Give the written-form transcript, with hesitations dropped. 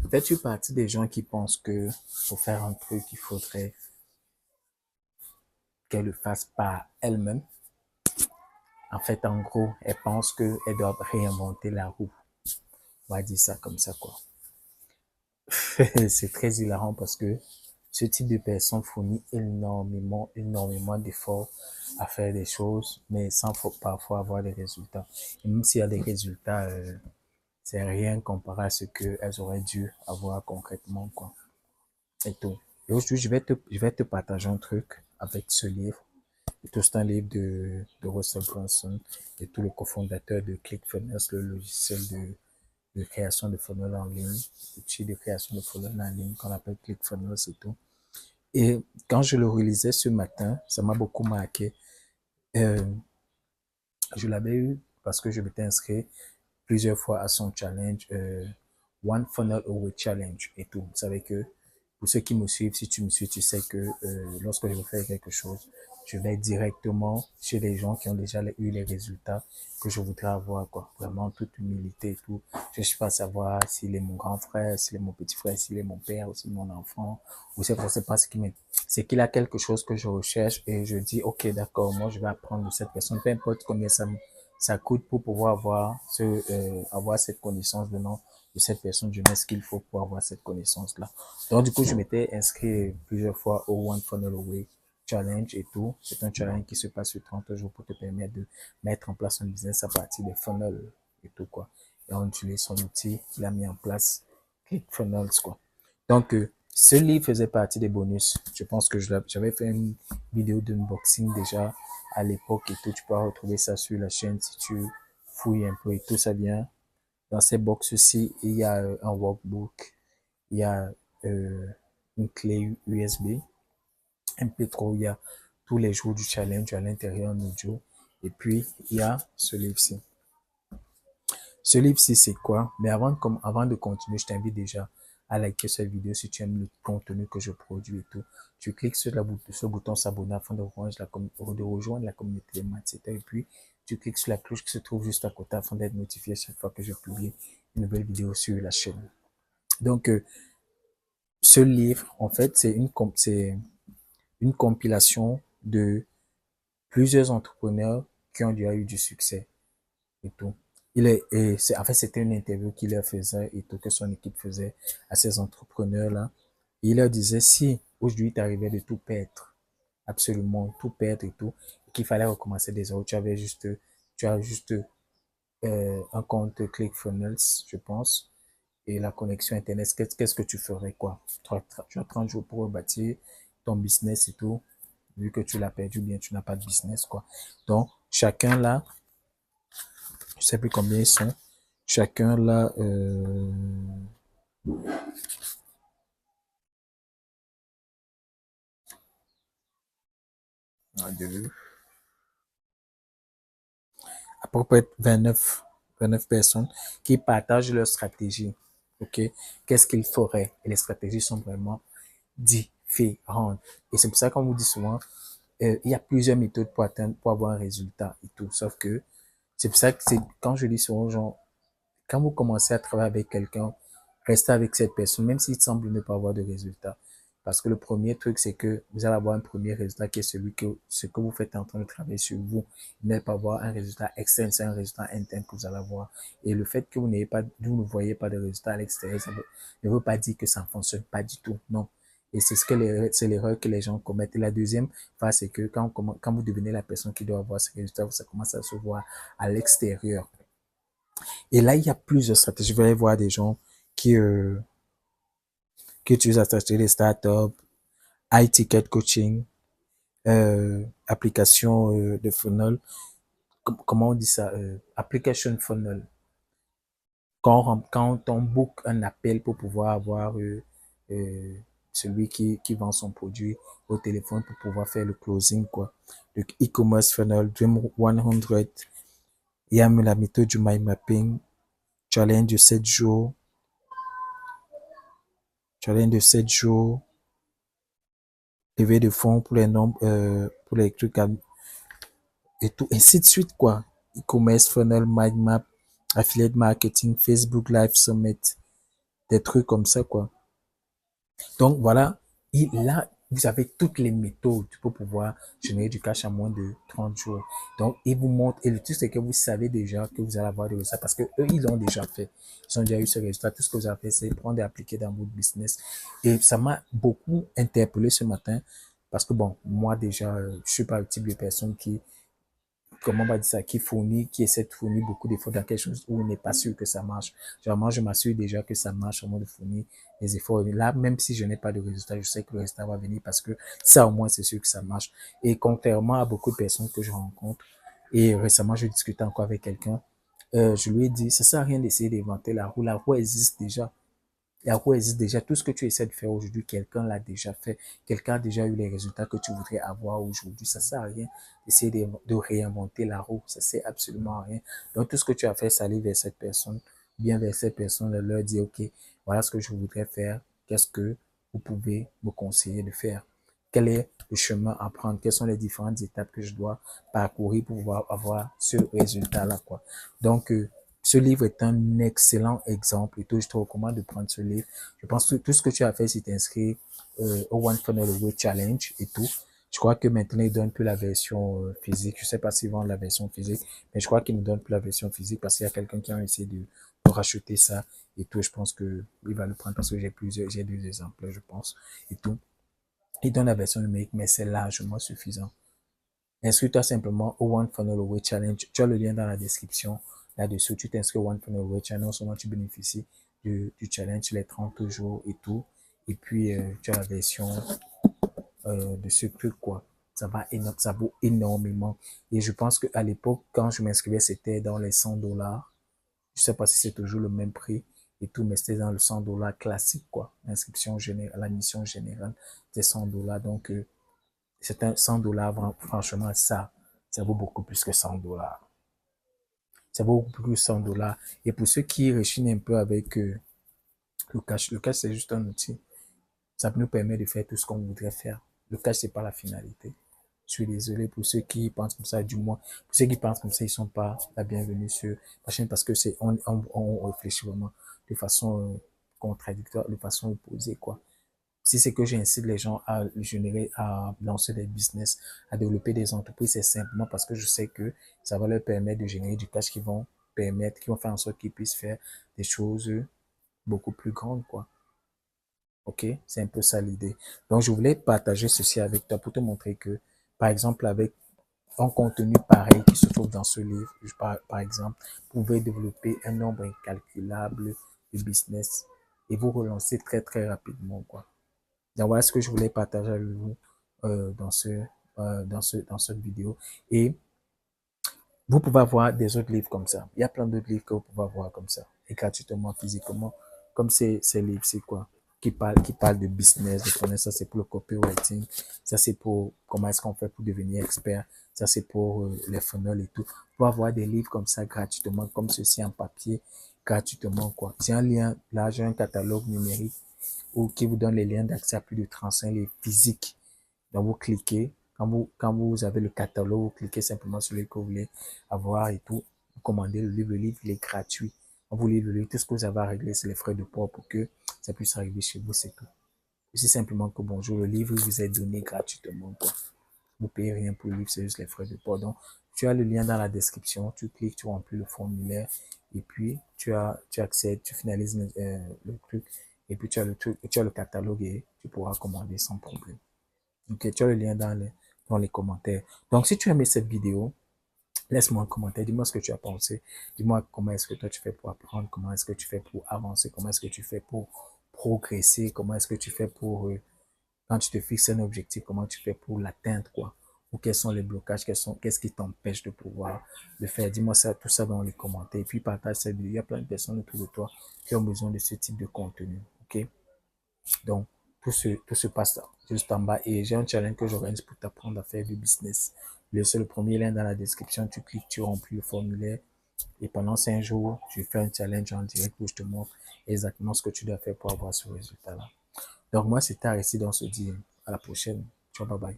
Fais-tu partie des gens qui pensent que pour faire un truc, il faudrait qu'elle le fasse par elle-même? En fait, en gros, elles pensent qu'elles doivent réinventer la roue. On va dire ça comme ça, quoi. C'est très hilarant parce que ce type de personne fournit énormément d'efforts à faire des choses, mais sans parfois avoir des résultats. Et même s'il y a des résultats, c'est rien comparé à ce qu'elles auraient dû avoir concrètement, quoi. Et tout. Et aujourd'hui, je vais te partager un truc avec ce livre. Et tout, c'est un livre de Russell Brunson et tout le cofondateur de ClickFunnels, le logiciel de création de funnels en ligne, outil de création de funnels en ligne qu'on appelle ClickFunnels et tout. Et quand je le relisais ce matin, ça m'a beaucoup marqué. Euh, je l'avais eu parce que je m'étais inscrit plusieurs fois à son challenge, One Funnel Away Challenge et tout. Vous savez que pour ceux qui me suivent, si tu me suis, tu sais que lorsque je veux faire quelque chose, je vais directement chez les gens qui ont déjà eu les résultats que je voudrais avoir, quoi. Vraiment, en toute humilité et tout. Je ne suis pas à savoir s'il est mon grand frère, s'il est mon petit frère, s'il est mon père, ou s'il est mon enfant, ou c'est pas ce qui m'est. C'est qu'il a quelque chose que je recherche et je dis, OK, d'accord, moi, je vais apprendre de cette personne, peu importe combien ça coûte pour pouvoir avoir cette connaissance de cette personne, je mets ce qu'il faut pour avoir cette connaissance-là. Donc, du coup, je m'étais inscrit plusieurs fois au One Funnel Away Challenge et tout. C'est un challenge qui se passe sur 30 jours pour te permettre de mettre en place un business à partir des funnels et tout, quoi. Et on utilise son outil qu'il a mis en place, ClickFunnels, quoi. Donc, ce livre faisait partie des bonus. Je pense que j'avais fait une vidéo d'unboxing déjà à l'époque et tout. Tu peux retrouver ça sur la chaîne si tu fouilles un peu et tout. Ça vient dans ces box-ci. Il y a un workbook, il y a une clé USB, MP3, il y a tous les jours du challenge à l'intérieur en audio. Et puis, il y a ce livre-ci. Ce livre-ci, c'est quoi? Mais avant de continuer, je t'invite déjà à liker cette vidéo si tu aimes le contenu que je produis et tout. Tu cliques sur ce bouton s'abonner afin de rejoindre la communauté des Mindsetters. Et puis, tu cliques sur la cloche qui se trouve juste à côté afin d'être notifié chaque fois que je publie une nouvelle vidéo sur la chaîne. Donc, ce livre, en fait, c'est une compilation de plusieurs entrepreneurs qui ont déjà eu du succès et tout. En fait, c'était une interview qu'il leur faisait et tout, que son équipe faisait à ces entrepreneurs-là. Il leur disait, si aujourd'hui t'arrivais de tout perdre, absolument tout perdre et tout, et qu'il fallait recommencer des zéro, tu as juste un compte ClickFunnels, je pense, et la connexion Internet, qu'est-ce que tu ferais, quoi? Tu as 30 jours pour rebâtir ton business et tout, vu que tu l'as perdu, bien tu n'as pas de business, quoi. Donc, chacun là, je sais plus combien ils sont, chacun là, deux, à peu près 29 personnes qui partagent leur stratégie. OK? Qu'est-ce qu'ils feraient? Et les stratégies sont vraiment différentes. Et c'est pour ça qu'on vous dit souvent, il y a plusieurs méthodes pour avoir un résultat et tout. Sauf que c'est pour ça que quand je dis souvent aux gens, quand vous commencez à travailler avec quelqu'un, restez avec cette personne, même s'il semble ne pas avoir de résultat. Parce que le premier truc, c'est que vous allez avoir un premier résultat qui est ce que vous faites en train de travailler sur vous. Vous n'allez pas avoir un résultat externe, c'est un résultat interne que vous allez avoir. Et le fait que vous ne voyez pas de résultat à l'extérieur, ça ne veut pas dire que ça ne fonctionne pas du tout. Non. Et c'est l'erreur que les gens commettent. Et la deuxième phase, c'est que quand vous devenez la personne qui doit avoir ces résultats, ça commence à se voir à l'extérieur. Et là, il y a plusieurs stratégies. Je vais aller voir des gens qui, euh, qui utilisent la stratégie des startups, high ticket coaching, application de funnel. Comment on dit ça? Application funnel. Quand on book un appel pour pouvoir avoir euh, celui qui vend son produit au téléphone pour pouvoir faire le closing, quoi. Le e-commerce funnel, Dream 100. Il y a la méthode du mind mapping, challenge de 7 jours, challenge de 7 jours, levée de fonds pour les nombres, pour les trucs et tout, ainsi de suite, quoi. E-commerce, funnel, mind map, affiliate marketing, Facebook Live Summit, des trucs comme ça, quoi. Donc, voilà. Et là, vous avez toutes les méthodes pour pouvoir générer du cash en moins de 30 jours. Donc, il vous montre, et le truc, c'est que vous savez déjà que vous allez avoir des résultats parce que eux, ils l'ont déjà fait. Ils ont déjà eu ce résultat. Tout ce que vous avez fait, c'est prendre et appliquer dans votre business. Et ça m'a beaucoup interpellé ce matin parce que bon, moi déjà, je suis pas le type de personne qui comment on va dire ça, qui essaie de fournir beaucoup d'efforts dans quelque chose où on n'est pas sûr que ça marche. Généralement, je m'assure déjà que ça marche au moins de fournir des efforts. Et là, même si je n'ai pas de résultat, je sais que le résultat va venir parce que ça, au moins, c'est sûr que ça marche. Et contrairement à beaucoup de personnes que je rencontre, et récemment, je discutais encore avec quelqu'un, je lui ai dit, ça sert à rien d'essayer d'inventer la roue existe déjà. La roue existe déjà. Tout ce que tu essaies de faire aujourd'hui, quelqu'un l'a déjà fait. Quelqu'un a déjà eu les résultats que tu voudrais avoir aujourd'hui. Ça sert à rien d'essayer de réinventer la roue. Ça sert absolument à rien. Donc, tout ce que tu as fait, c'est aller vers cette personne, bien vers cette personne, leur dire, OK, voilà ce que je voudrais faire. Qu'est-ce que vous pouvez me conseiller de faire? Quel est le chemin à prendre? Quelles sont les différentes étapes que je dois parcourir pour pouvoir avoir ce résultat-là, quoi. Donc, ce livre est un excellent exemple et tout, je te recommande de prendre ce livre. Je pense que tout ce que tu as fait, c'est t'inscrire au One Funnel Away Challenge et tout. Je crois que maintenant, ils donnent plus la version physique. Je sais pas s'ils vendent la version physique, mais je crois qu'ils ne donnent plus la version physique parce qu'il y a quelqu'un qui a essayé de racheter ça et tout. Je pense que il va le prendre parce que j'ai deux exemples, je pense, et tout. Il donne la version numérique, mais c'est largement suffisant. Inscris-toi simplement au One Funnel Away Challenge. Tu as le lien dans la description. Là-dessous, tu t'inscris au One Funnel Away Challenge. Non seulement tu bénéficies du challenge les 30 jours et tout. Et puis, tu as la version de ce truc, quoi. Ça vaut énormément. Et je pense qu'à l'époque, quand je m'inscrivais, c'était dans les 100 $. Je sais pas si c'est toujours le même prix et tout, mais c'était dans le 100 $ classique, quoi. L'inscription générale, la mission générale, c'est 100 $. Donc, c'est un 100 $, franchement, ça vaut beaucoup plus que 100 $. Ça vaut beaucoup plus que 100 $. Et pour ceux qui rechignent un peu avec le cash, c'est juste un outil. Ça nous permet de faire tout ce qu'on voudrait faire. Le cash, c'est pas la finalité. Je suis désolé pour ceux qui pensent comme ça, du moins. Pour ceux qui pensent comme ça, ils sont pas la bienvenue sur la chaîne parce que on réfléchit vraiment de façon contradictoire, de façon opposée, quoi. Si c'est que j'incite les gens à générer, à lancer des business, à développer des entreprises, c'est simplement parce que je sais que ça va leur permettre de générer du cash qui vont faire en sorte qu'ils puissent faire des choses beaucoup plus grandes, quoi. Ok? C'est un peu ça l'idée. Donc, je voulais partager ceci avec toi pour te montrer que, par exemple, avec un contenu pareil qui se trouve dans ce livre, par exemple, vous pouvez développer un nombre incalculable de business et vous relancer très, très rapidement, quoi. Donc voilà ce que je voulais partager avec vous dans cette vidéo. Et vous pouvez avoir des autres livres comme ça. Il y a plein d'autres livres que vous pouvez avoir comme ça. Et gratuitement, physiquement. Comme ces livres, c'est quoi? Qui parlent de business, de connaître. Ça, c'est pour le copywriting. Ça, c'est pour comment est-ce qu'on fait pour devenir expert. Ça, c'est pour les funnels et tout. Vous pouvez avoir des livres comme ça gratuitement, comme ceci en papier, gratuitement, quoi. J'ai un lien, là, j'ai un catalogue numérique ou qui vous donne les liens d'accès à plus de 35 livres physiques. Donc, vous cliquez, quand vous avez le catalogue, vous cliquez simplement sur le que vous voulez avoir et tout. Vous commandez le livre, il est gratuit. Vous lisez le livre, tout ce que vous avez à régler, c'est les frais de port pour que ça puisse arriver chez vous, c'est tout. C'est simplement que bonjour, le livre vous est donné gratuitement, quoi. Vous payez rien pour le livre, c'est juste les frais de port. Donc, tu as le lien dans la description, tu cliques, tu remplis le formulaire, et puis tu accèdes, tu finalises le truc, et puis tu as le catalogue et tu pourras commander sans problème. Ok, tu as le lien dans les commentaires. Donc, si tu as aimé cette vidéo, laisse-moi un commentaire, dis-moi ce que tu as pensé. Dis-moi comment est-ce que toi tu fais pour apprendre, comment est-ce que tu fais pour avancer, comment est-ce que tu fais pour progresser, comment est-ce que tu fais pour, quand tu te fixes un objectif, comment tu fais pour l'atteindre, quoi. Ou quels sont les blocages, qu'est-ce qui t'empêche de pouvoir le faire. Dis-moi ça, tout ça dans les commentaires. Et puis partage cette vidéo. Il y a plein de personnes autour de toi qui ont besoin de ce type de contenu. Ok? Donc, tout se passe juste en bas et j'ai un challenge que j'organise pour t'apprendre à faire du business. C'est le premier lien dans la description. Tu cliques, tu remplis le formulaire et pendant 5 jours, je fais un challenge en direct où je te montre exactement ce que tu dois faire pour avoir ce résultat-là. Donc, moi, c'est Tard ici, donc on se dit à la prochaine. Ciao, bye bye.